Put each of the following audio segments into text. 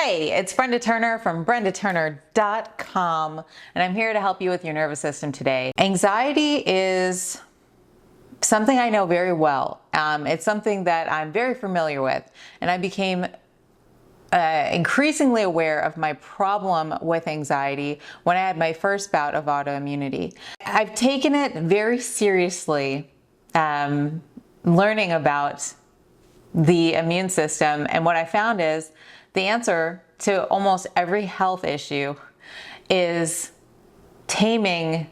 Hey, it's Brenda Turner from BrendaTurner.com, and I'm here to help you with your nervous system today. Anxiety is something I know very well. It's something that I'm very familiar with, and I became increasingly aware of my problem with anxiety when I had my first bout of autoimmunity. I've taken it very seriously, learning about the immune system, and what I found is the answer to almost every health issue is taming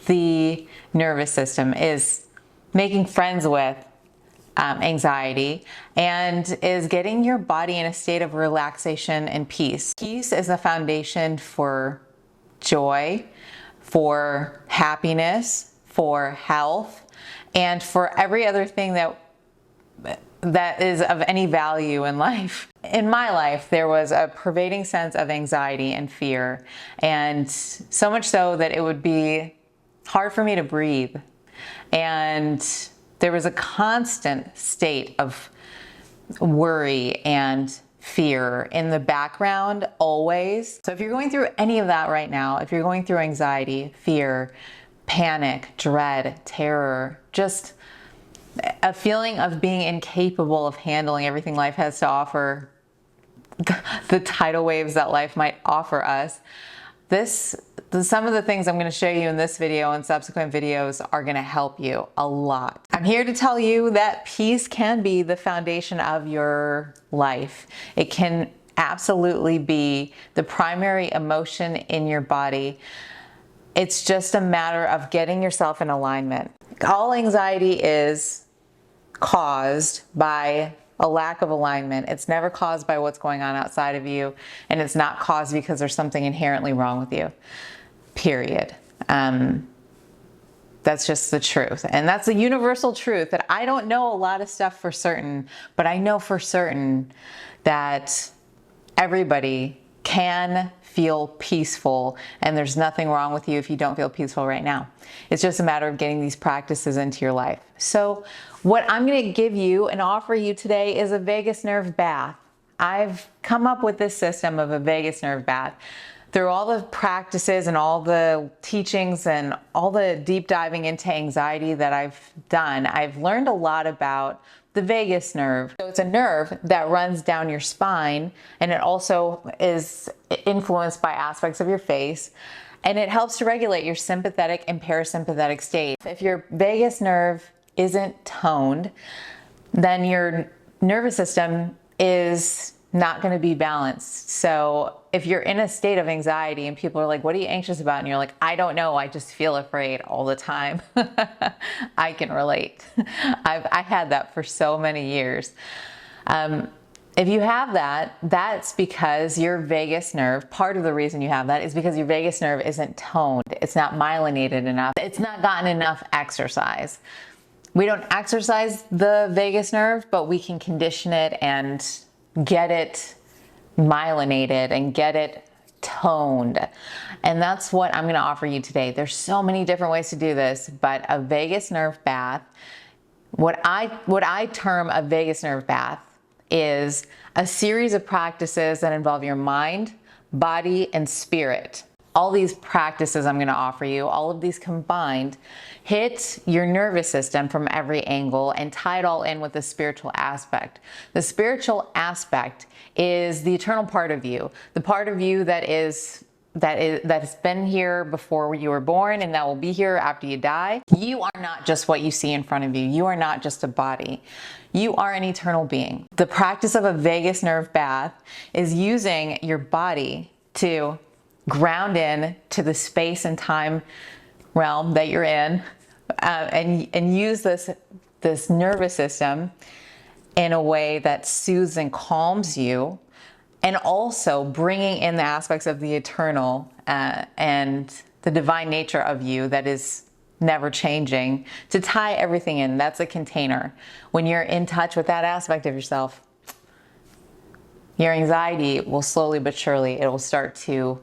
the nervous system, is making friends with anxiety, and is getting your body in a state of relaxation and peace. Peace is the foundation for joy, for happiness, for health, and for every other thing that is of any value in life. In my life, there was a pervading sense of anxiety and fear, and so much so that it would be hard for me to breathe. And there was a constant state of worry and fear in the background always. So if you're going through any of that right now, if you're going through anxiety, fear, panic, dread, terror, just a feeling of being incapable of handling everything life has to offer, the tidal waves that life might offer us, some of the things I'm going to show you in this video and subsequent videos are going to help you a lot. I'm here to tell you that peace can be the foundation of your life. It can absolutely be the primary emotion in your body. It's just a matter of getting yourself in alignment. All anxiety is caused by a lack of alignment. It's never caused by what's going on outside of you, and it's not caused because there's something inherently wrong with you, period. That's just the truth. And that's a universal truth that I don't know a lot of stuff for certain, but I know for certain that everybody can feel peaceful, and there's nothing wrong with you if you don't feel peaceful right now. It's just a matter of getting these practices into your life. So what I'm going to give you and offer you today is a vagus nerve bath. I've come up with this system of a vagus nerve bath through all the practices and all the teachings and all the deep diving into anxiety that I've done. I've learned a lot about the vagus nerve. So it's a nerve that runs down your spine, and it also is influenced by aspects of your face, and it helps to regulate your sympathetic and parasympathetic state. If your vagus nerve isn't toned, then your nervous system is not going to be balanced. So if you're in a state of anxiety and people are like, what are you anxious about? And you're like, I don't know, I just feel afraid all the time. I can relate. I had that for so many years. If you have that, that's because your vagus nerve, part of the reason you have that is because your vagus nerve isn't toned. It's not myelinated enough. It's not gotten enough exercise. We don't exercise the vagus nerve, but we can condition it and get it myelinated and get it toned. And that's what I'm going to offer you today. There's so many different ways to do this, but a vagus nerve bath, what I term a vagus nerve bath, is a series of practices that involve your mind, body, and spirit. All these practices I'm going to offer you, all of these combined, hit your nervous system from every angle and tie it all in with the spiritual aspect. The spiritual aspect is the eternal part of you, the part of you that's been here before you were born and that will be here after you die. You are not just what you see in front of you. You are not just a body. You are an eternal being. The practice of a vagus nerve bath is using your body to ground in to the space and time realm that you're in, and use this nervous system in a way that soothes and calms you, and also bringing in the aspects of the eternal and the divine nature of you that is never changing, to tie everything in. That's a container. When you're in touch with that aspect of yourself, your anxiety will slowly but surely, it will start to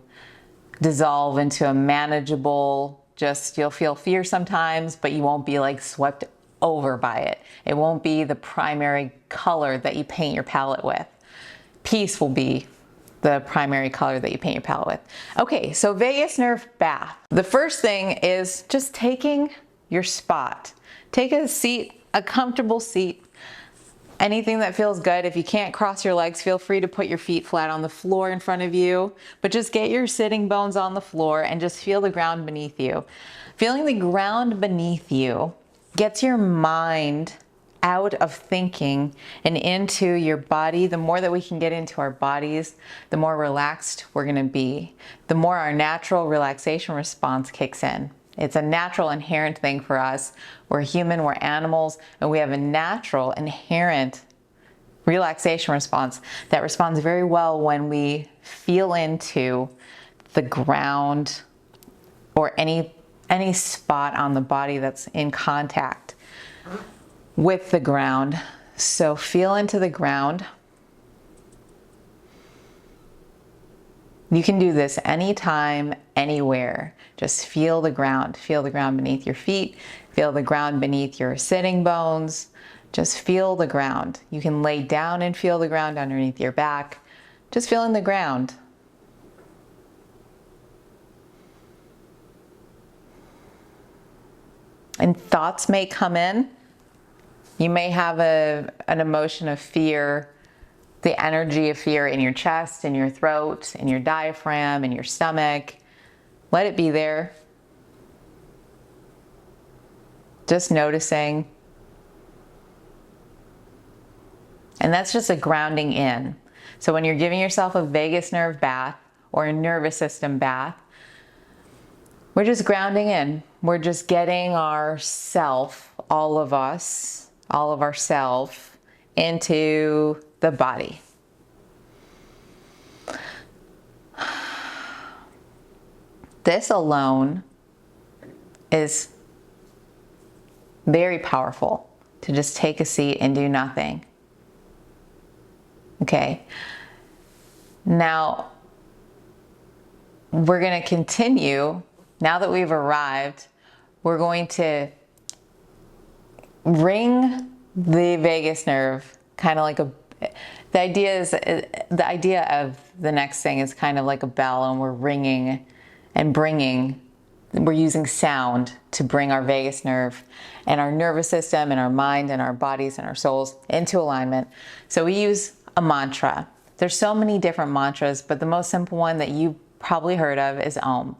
dissolve into a manageable, you'll feel fear sometimes, but you won't be like swept over by it. It won't be the primary color that you paint your palette with. Peace will be the primary color that you paint your palette with. Okay, so vagus nerve bath. The first thing is just taking your spot. Take a seat, a comfortable seat, anything that feels good. If you can't cross your legs, feel free to put your feet flat on the floor in front of you, but just get your sitting bones on the floor and just feel the ground beneath you. Feeling the ground beneath you gets your mind out of thinking and into your body. The more that we can get into our bodies, the more relaxed we're going to be, the more our natural relaxation response kicks in. It's a natural inherent thing for us. We're human, we're animals, and we have a natural inherent relaxation response that responds very well when we feel into the ground or any spot on the body that's in contact with the ground. So feel into the ground. You can do this anytime, anywhere. Just feel the ground. Feel the ground beneath your feet. Feel the ground beneath your sitting bones. Just feel the ground. You can lay down and feel the ground underneath your back. Just feeling the ground. And thoughts may come in. You may have an emotion of fear, the energy of fear in your chest, in your throat, in your diaphragm, in your stomach. Let it be there. Just noticing. And that's just a grounding in. So when you're giving yourself a vagus nerve bath or a nervous system bath, we're just grounding in. We're just getting ourself, all of us, all of ourself into the body. This alone is very powerful, to just take a seat and do nothing. Okay. Now, we're going to continue. Now that we've arrived, we're going to ring the vagus nerve, kind of like the idea of the next thing is kind of like a bell, and we're ringing and bringing, we're using sound to bring our vagus nerve and our nervous system and our mind and our bodies and our souls into alignment. So we use a mantra. There's so many different mantras, but the most simple one that you probably heard of is Om.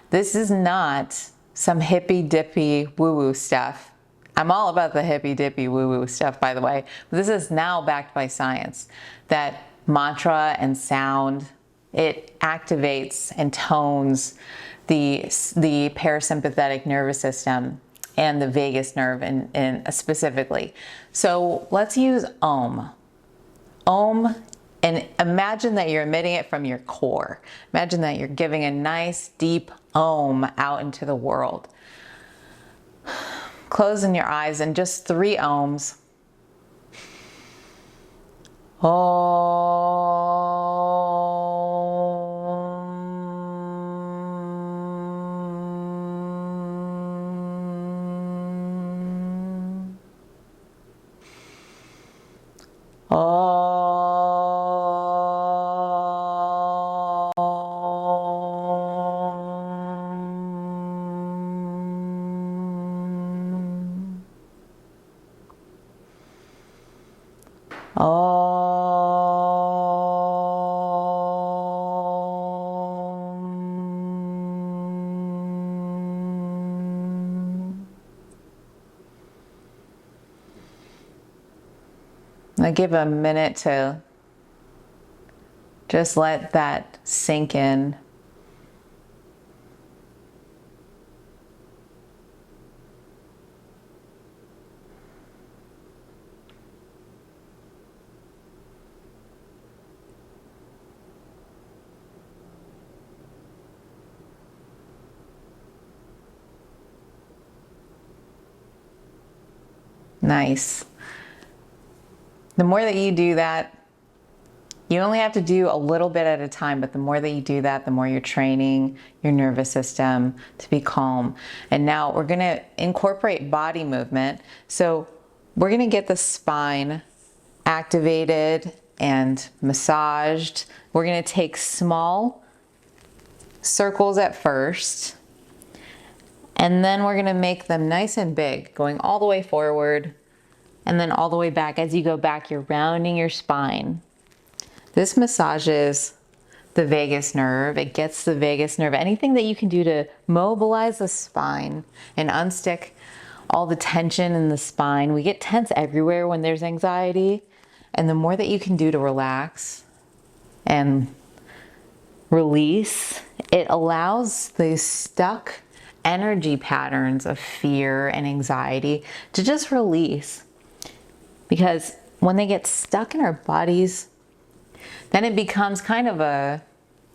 This is not some hippy dippy woo-woo stuff. I'm all about the hippy dippy woo-woo stuff, by the way. This is now backed by science. That mantra and sound, it activates and tones the parasympathetic nervous system and the vagus nerve in specifically. So let's use Om. Om, and imagine that you're emitting it from your core. Imagine that you're giving a nice deep Om out into the world. Closing your eyes and just 3 Oms. Now give a minute to just let that sink in. Nice. The more that you do that, you only have to do a little bit at a time, but the more that you do that, the more you're training your nervous system to be calm. And now we're going to incorporate body movement. So we're going to get the spine activated and massaged. We're going to take small circles at first, and then we're going to make them nice and big, going all the way forward and then all the way back. As you go back, you're rounding your spine. This massages the vagus nerve. It gets the vagus nerve. Anything that you can do to mobilize the spine and unstick all the tension in the spine. We get tense everywhere when there's anxiety, and the more that you can do to relax and release, it allows these stuck energy patterns of fear and anxiety to just release. Because when they get stuck in our bodies, then it becomes kind of a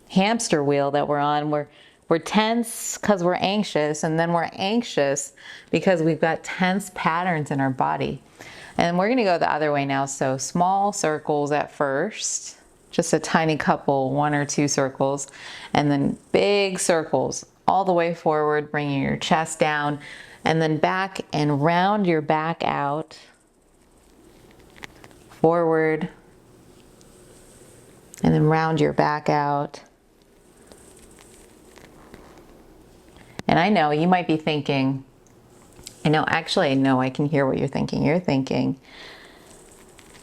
hamster wheel that we're on. We're tense because we're anxious, and then we're anxious because we've got tense patterns in our body. And we're going to go the other way now. So small circles at first, just a tiny couple, 1 or 2 circles, and then big circles all the way forward, bringing your chest down, and then back and round your back out, forward, and then round your back out. And I know you might be thinking, I can hear what you're thinking. You're thinking,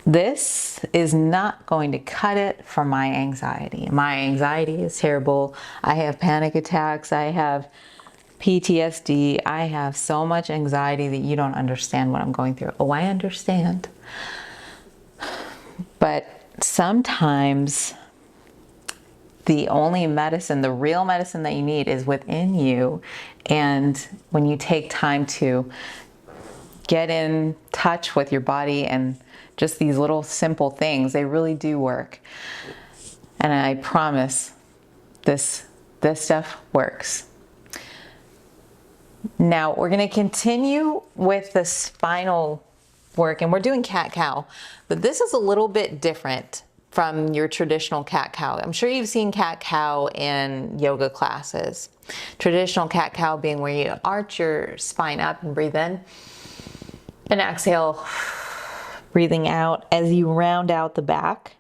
this is not going to cut it for my anxiety. My anxiety is terrible. I have panic attacks. I have PTSD. I have so much anxiety that you don't understand what I'm going through. Oh, I understand. But sometimes the only medicine, the real medicine that you need is within you. And when you take time to get in touch with your body and just these little simple things, they really do work. And I promise this stuff works. Now we're going to continue with the spinal work, and we're doing cat-cow, but this is a little bit different from your traditional cat-cow. I'm sure you've seen cat-cow in yoga classes. Traditional cat-cow being where you arch your spine up and breathe in, and exhale, breathing out as you round out the back.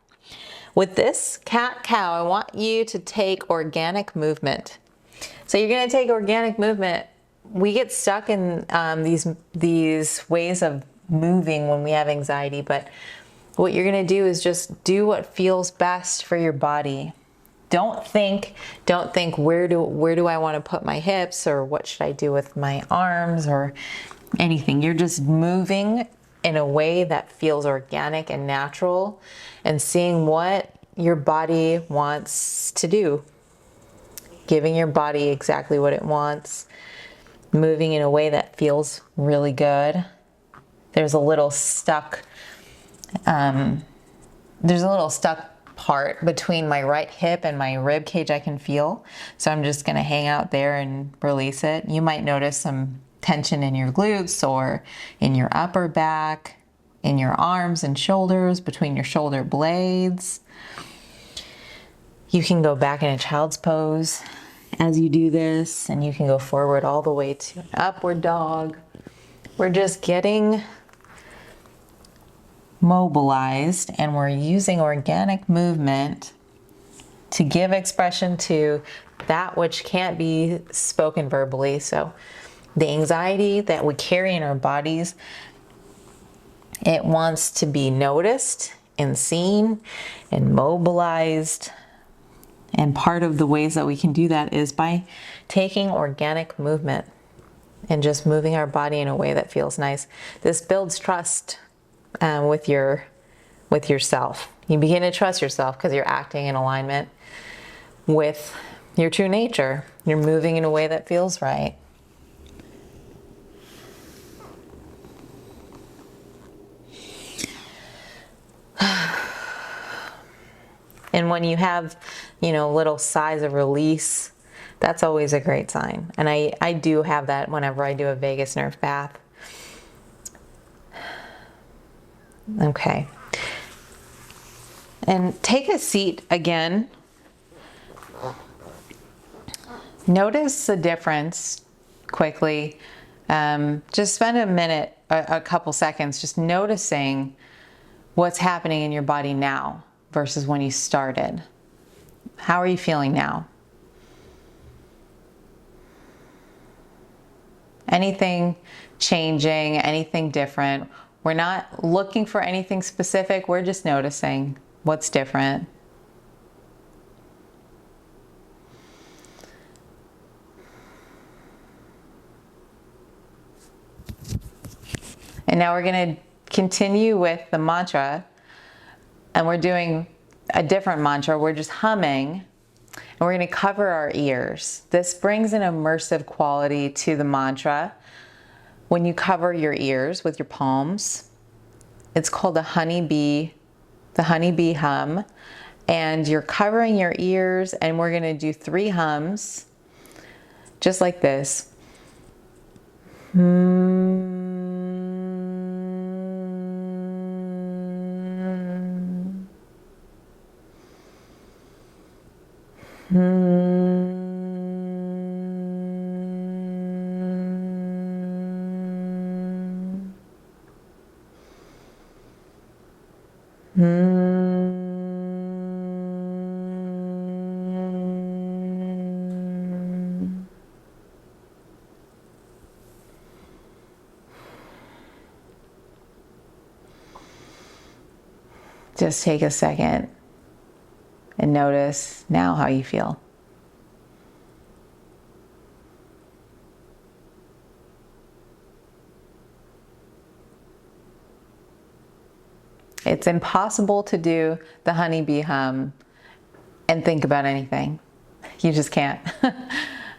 With this cat-cow, I want you to take organic movement. So you're going to take organic movement. We get stuck in these ways of moving when we have anxiety, but what you're going to do is just do what feels best for your body. Don't think where do I want to put my hips, or what should I do with my arms, or anything. You're just moving in a way that feels organic and natural, and seeing what your body wants to do. Giving your body exactly what it wants. Moving in a way that feels really good. There's a little stuck part between my right hip and my rib cage I can feel. So I'm just going to hang out there and release it. You might notice some tension in your glutes or in your upper back, in your arms and shoulders, between your shoulder blades. You can go back in a child's pose as you do this, and you can go forward all the way to an upward dog. We're just getting mobilized, and we're using organic movement to give expression to that which can't be spoken verbally. So the anxiety that we carry in our bodies, it wants to be noticed and seen and mobilized. And part of the ways that we can do that is by taking organic movement and just moving our body in a way that feels nice. This builds trust with yourself. You begin to trust yourself because you're acting in alignment with your true nature. You're moving in a way that feels right. And when you have, little sighs of release, that's always a great sign. And I do have that whenever I do a vagus nerve bath. Okay. And take a seat again. Notice the difference quickly. Just spend a minute, a couple seconds, just noticing what's happening in your body now. versus when you started? How are you feeling now? Anything changing, anything different? We're not looking for anything specific. We're just noticing what's different. And now we're going to continue with the mantra, and we're doing a different mantra. We're just humming, and we're going to cover our ears. This brings an immersive quality to the mantra. When you cover your ears with your palms, it's called the honeybee hum, and you're covering your ears, and we're going to do 3 hums, just like this. Just take a second and notice now how you feel. It's impossible to do the honeybee hum and think about anything. You just can't.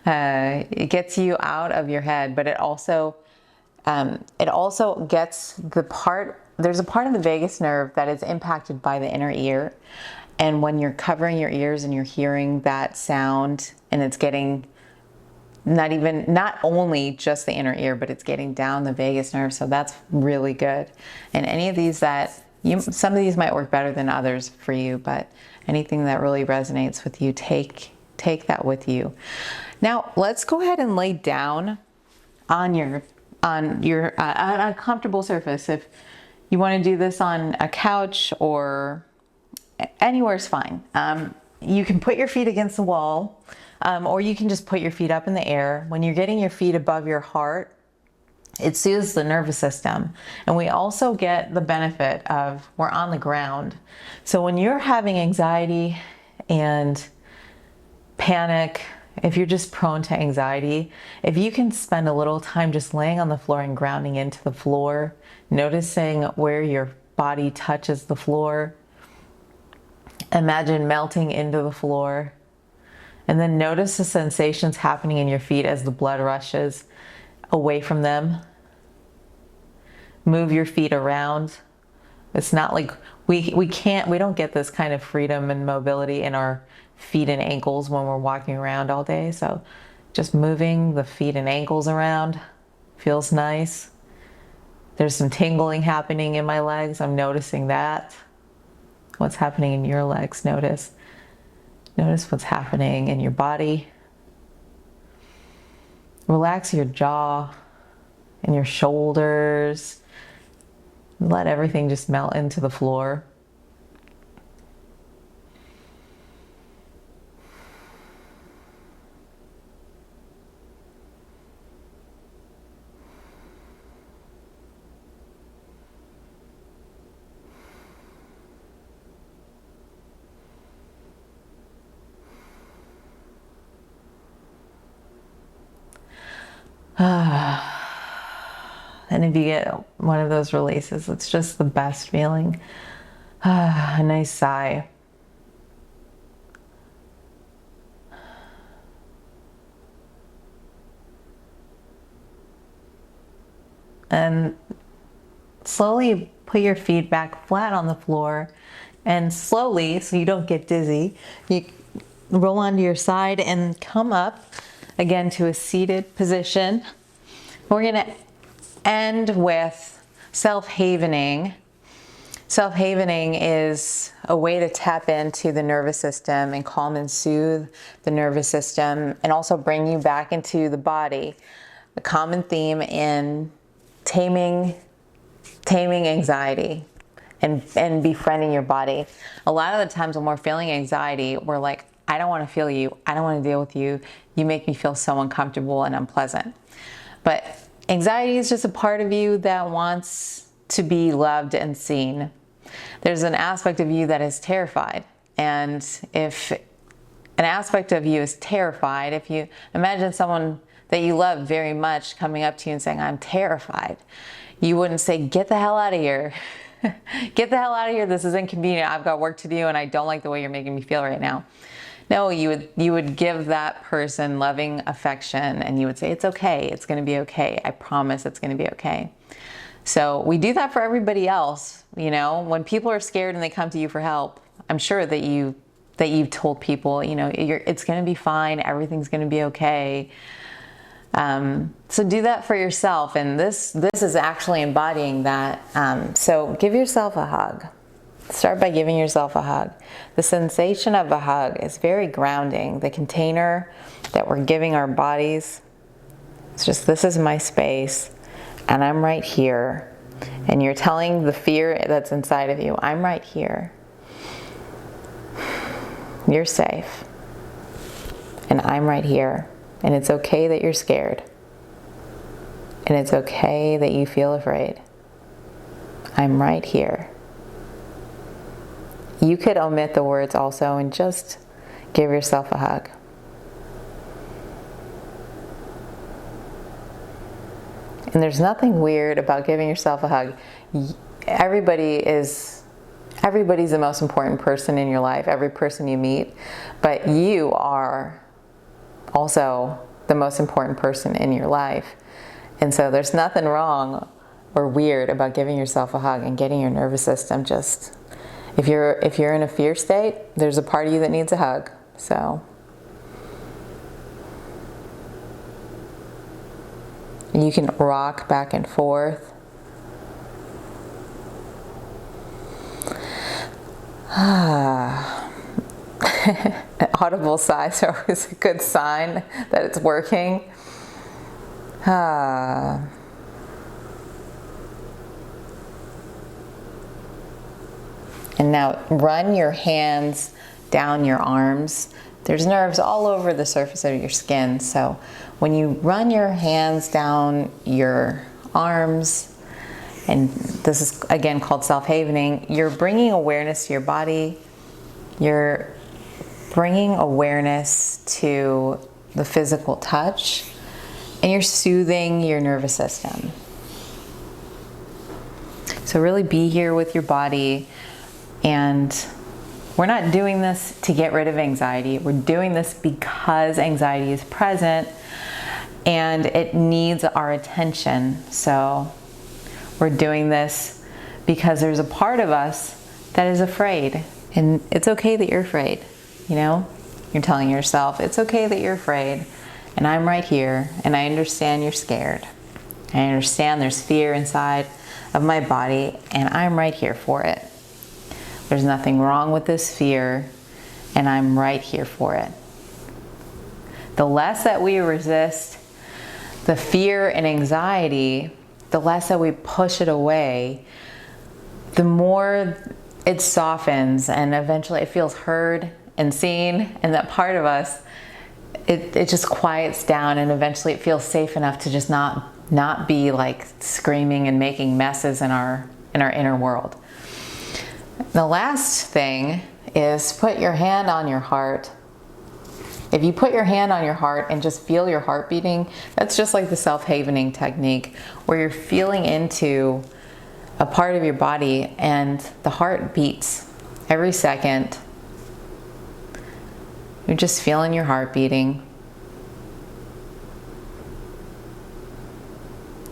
It gets you out of your head, but it also gets the part, there's a part of the vagus nerve that is impacted by the inner ear. And when you're covering your ears and you're hearing that sound, and it's getting not only just the inner ear, but it's getting down the vagus nerve. So that's really good. And any of these some of these might work better than others for you, but anything that really resonates with you, take that with you. Now let's go ahead and lay down on a comfortable surface. If you want to do this on a couch or anywhere is fine. You can put your feet against the wall, or you can just put your feet up in the air. When you're getting your feet above your heart, it soothes the nervous system. And we also get the benefit of we're on the ground. So when you're having anxiety and panic, if you're just prone to anxiety, if you can spend a little time just laying on the floor and grounding into the floor, noticing where your body touches the floor, imagine melting into the floor, and then notice the sensations happening in your feet as the blood rushes away from them. Move your feet around. It's not like we don't get this kind of freedom and mobility in our feet and ankles when we're walking around all day. So just moving the feet and ankles around feels nice. There's some tingling happening in my legs. I'm noticing that. What's happening in your legs? Notice what's happening in your body. Relax your jaw and your shoulders. Let everything just melt into the floor. And if you get one of those releases, it's just the best feeling. A nice sigh. And slowly put your feet back flat on the floor, and slowly, so you don't get dizzy, you roll onto your side and come up again to a seated position. We're going to end with self-havening. Self-havening is a way to tap into the nervous system and calm and soothe the nervous system, and also bring you back into the body. A common theme in taming anxiety and befriending your body. A lot of the times when we're feeling anxiety, we're like, I don't want to feel you. I don't want to deal with you. You make me feel so uncomfortable and unpleasant. But anxiety is just a part of you that wants to be loved and seen. There's an aspect of you that is terrified. And if an aspect of you is terrified, if you imagine someone that you love very much coming up to you and saying, I'm terrified, you wouldn't say, get the hell out of here. Get the hell out of here. This is inconvenient. I've got work to do and I don't like the way you're making me feel right now. No, you would give that person loving affection and you would say, it's okay. It's going to be okay. I promise it's going to be okay. So we do that for everybody else. You know, when people are scared and they come to you for help, I'm sure that you've told people, you know, it's going to be fine. Everything's going to be okay. So do that for yourself. And this is actually embodying that. So give yourself a hug. Start by giving yourself a hug. The sensation of a hug is very grounding. The container that we're giving our bodies, it's just, this is my space and I'm right here. And you're telling the fear that's inside of you, I'm right here. You're safe. And I'm right here. And it's okay that you're scared. And it's okay that you feel afraid. I'm right here. You could omit the words also and just give yourself a hug. And there's nothing weird about giving yourself a hug. Everybody's the most important person in your life, every person you meet, but you are also the most important person in your life. And so there's nothing wrong or weird about giving yourself a hug and getting your nervous system just, if you're in a fear state, there's a part of you that needs a hug. So you can rock back and forth. An audible sigh is always a good sign that it's working. And now run your hands down your arms. There's nerves all over the surface of your skin. So when you run your hands down your arms, and this is again called self-havening, you're bringing awareness to your body. You're bringing awareness to the physical touch, and you're soothing your nervous system. So really be here with your body. And we're not doing this to get rid of anxiety. We're doing this because anxiety is present and it needs our attention. So we're doing this because there's a part of us that is afraid. And it's okay that you're afraid. You know, you're telling yourself, it's okay that you're afraid. And I'm right here. And I understand you're scared. I understand there's fear inside of my body. And I'm right here for it. There's nothing wrong with this fear, and I'm right here for it. The less that we resist the fear and anxiety, the less that we push it away, the more it softens and eventually it feels heard and seen, and that part of us, it just quiets down, and eventually it feels safe enough to just not be like screaming and making messes in our inner world. The last thing is put your hand on your heart. If you put your hand on your heart and just feel your heart beating, that's just like the self-havening technique, where you're feeling into a part of your body and the heart beats every second. You're just feeling your heart beating.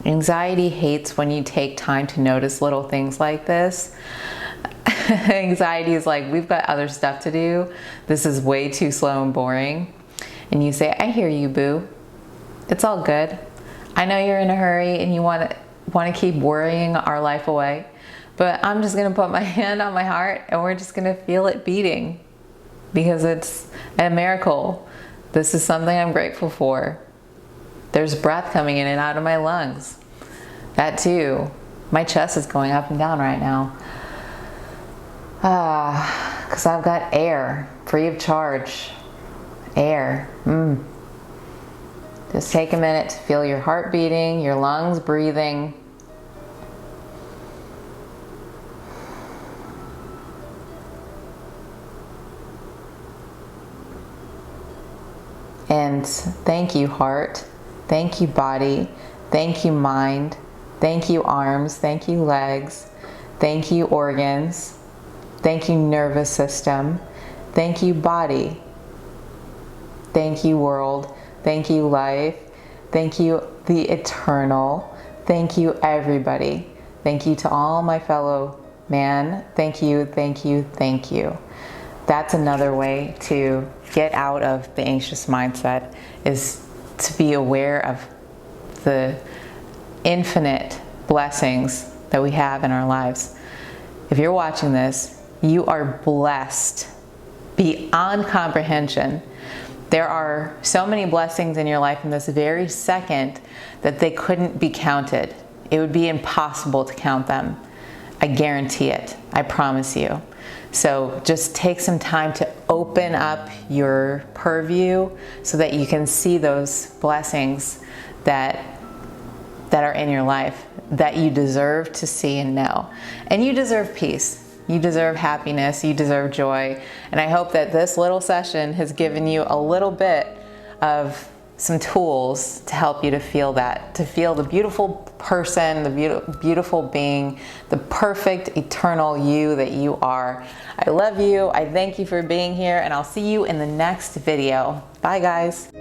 Anxiety hates when you take time to notice little things like this. Anxiety is like, we've got other stuff to do. This is way too slow and boring. And you say, I hear you, boo. It's all good. I know you're in a hurry and you want to keep worrying our life away, but I'm just going to put my hand on my heart and we're just going to feel it beating, because it's a miracle. This is something I'm grateful for. There's breath coming in and out of my lungs. That too. My chest is going up and down right now. Because I've got air, free of charge. Air. Just take a minute to feel your heart beating, your lungs breathing. And thank you, heart. Thank you, body. Thank you, mind. Thank you, arms. Thank you, legs. Thank you, organs. Thank you, nervous system. Thank you, body. Thank you, world. Thank you, life. Thank you, the eternal. Thank you, everybody. Thank you to all my fellow man. Thank you, thank you, thank you. That's another way to get out of the anxious mindset, is to be aware of the infinite blessings that we have in our lives. If you're watching this, you are blessed beyond comprehension. There are so many blessings in your life in this very second that they couldn't be counted. It would be impossible to count them. I guarantee it. I promise you. So just take some time to open up your purview so that you can see those blessings that are in your life that you deserve to see and know. And you deserve peace. You deserve happiness. You deserve joy. And I hope that this little session has given you a little bit of some tools to help you to feel that, to feel the beautiful person, the beautiful being, the perfect eternal you that you are. I love you. I thank you for being here, and I'll see you in the next video. Bye, guys.